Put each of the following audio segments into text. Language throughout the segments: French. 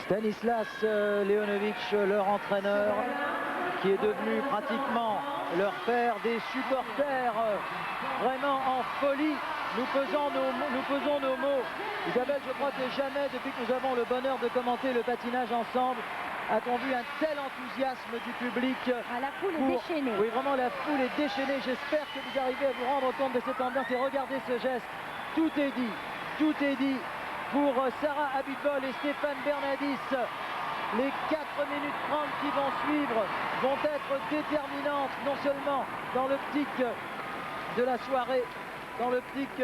Stanislas Leonovic, leur entraîneur, qui est devenu pratiquement leur père, des supporters vraiment en folie. Nous pesons nos mots. Isabelle, je crois que jamais, depuis que nous avons le bonheur de commenter le patinage ensemble, a-t-on vu un tel enthousiasme du public. La foule est déchaînée. Oui, vraiment, la foule est déchaînée. J'espère que vous arrivez à vous rendre compte de cette ambiance. Et regardez ce geste. Tout est dit. Tout est dit pour Sarah Abitbol et Stéphane Bernadis. Les 4 minutes 30 qui vont suivre vont être déterminantes, non seulement dans l'optique de la soirée, dans l'optique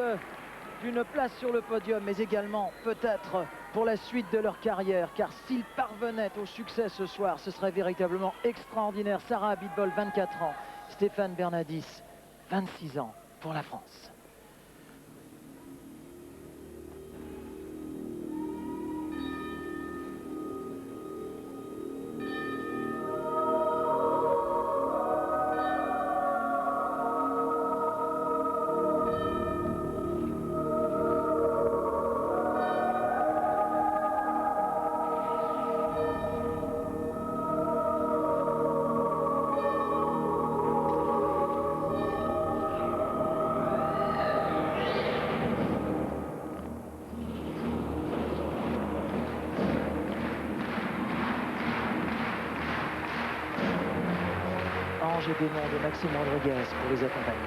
d'une place sur le podium, mais également peut-être pour la suite de leur carrière, car s'ils parvenaient au succès ce soir, ce serait véritablement extraordinaire. Sarah Abitbol, 24 ans, Stéphane Bernadis, 26 ans pour la France. Et des noms de Maxime Rodriguez pour les accompagner.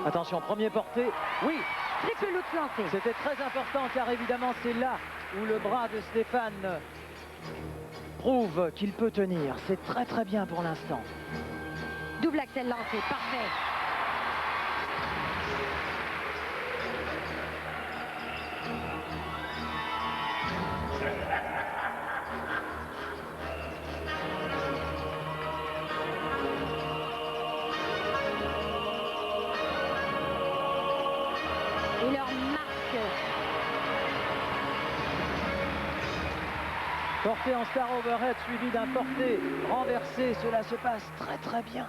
Attention, premier porté, oui. Triple look lancé. C'était très important car évidemment c'est là où le bras de Stéphane prouve qu'il peut tenir. C'est très très bien pour l'instant. Double axel lancé, parfait. Et leur marque. Porté en star overhead suivi d'un porté renversé, cela se passe très très bien.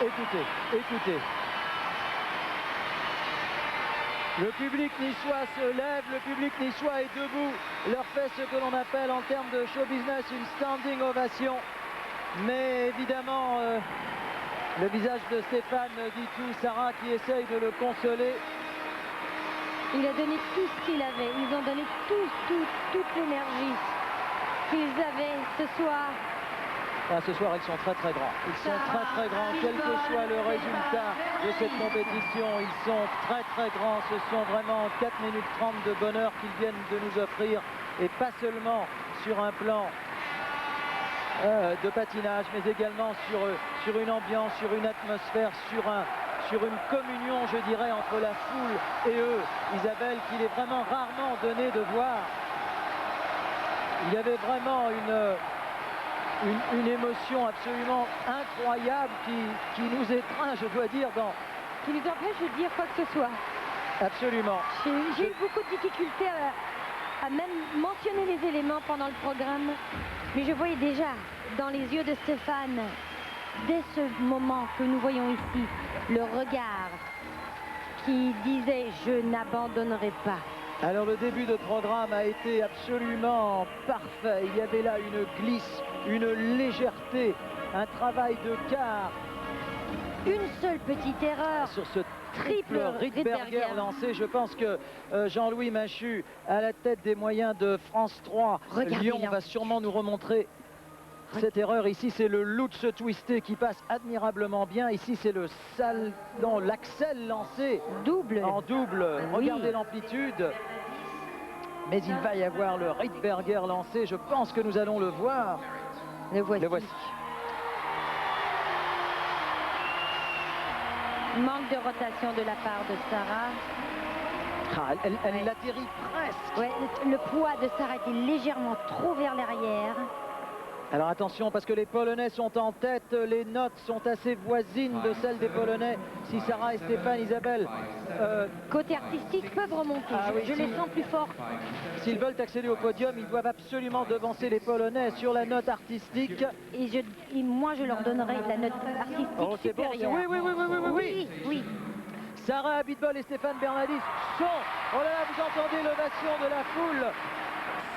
Écoutez, écoutez. Le public niçois se lève, le public niçois est debout, leur fait ce que l'on appelle en termes de show business une standing ovation. Mais évidemment, le visage de Stéphane dit tout. Sarah qui essaye de le consoler. Il a donné tout ce qu'il avait. Ils ont donné toute l'énergie qu'ils avaient ce soir. Ah, ce soir, ils sont très très grands. Ils sont très grands, quel que soit le résultat de cette compétition. Ils sont très grands. Ce sont vraiment 4 minutes 30 de bonheur qu'ils viennent de nous offrir. Et pas seulement sur un plan de patinage, mais également sur une ambiance, sur une atmosphère, sur une communion, je dirais, entre la foule et eux. Isabelle, qu'il est vraiment rarement donné de voir. Il y avait vraiment une émotion absolument incroyable qui nous étreint, je dois dire, qui nous empêche de dire quoi que ce soit. Absolument. J'ai eu beaucoup de difficultés à même mentionner les éléments pendant le programme, mais je voyais déjà dans les yeux de Stéphane, dès ce moment que nous voyons ici, le regard qui disait « je n'abandonnerai pas ». Alors le début de programme a été absolument parfait. Il y avait là une glisse, une légèreté, un travail de quart. Une seule petite erreur sur ce triple Rittberger lancé. Je pense que Jean-Louis Machu, à la tête des moyens de France 3, Lyon va sûrement nous remontrer cette erreur. Ici, c'est le Lutz twisté qui passe admirablement bien. Ici, c'est l'Axel lancé en double. Regardez l'amplitude. Mais il va y avoir le Rittberger lancé. Je pense que nous allons le voir. Le voici. Manque de rotation de la part de Sarah. Ah, elle atterrit presque. Ouais, le poids de Sarah était légèrement trop vers l'arrière. Alors attention, parce que les Polonais sont en tête, les notes sont assez voisines de celles des Polonais. Si Sarah et Stéphane, Isabelle... côté artistique, peuvent remonter. Je les sens plus forts. S'ils veulent accéder au podium, ils doivent absolument devancer les Polonais sur la note artistique. Et moi, je leur donnerai la note artistique supérieure. Bon, oui. Sarah Abitbol et Stéphane Bernadis sont... Oh là là, vous entendez l'ovation de la foule.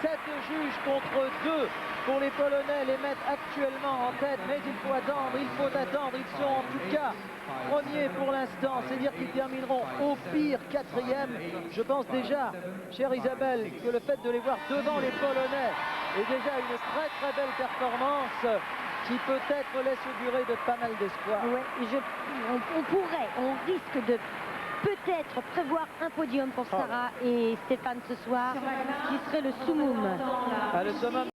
7 juges contre 2 pour les Polonais, les mettent actuellement en tête, mais il faut attendre. Ils sont en tout cas premiers pour l'instant, c'est dire qu'ils termineront au pire 4e. Je pense déjà, chère Isabelle, que le fait de les voir devant les Polonais est déjà une très belle performance qui peut-être laisse augurer de pas mal d'espoir. Ouais, on risque de peut-être prévoir un podium pour Sarah et Stéphane ce soir, qui serait le summum. Le summum.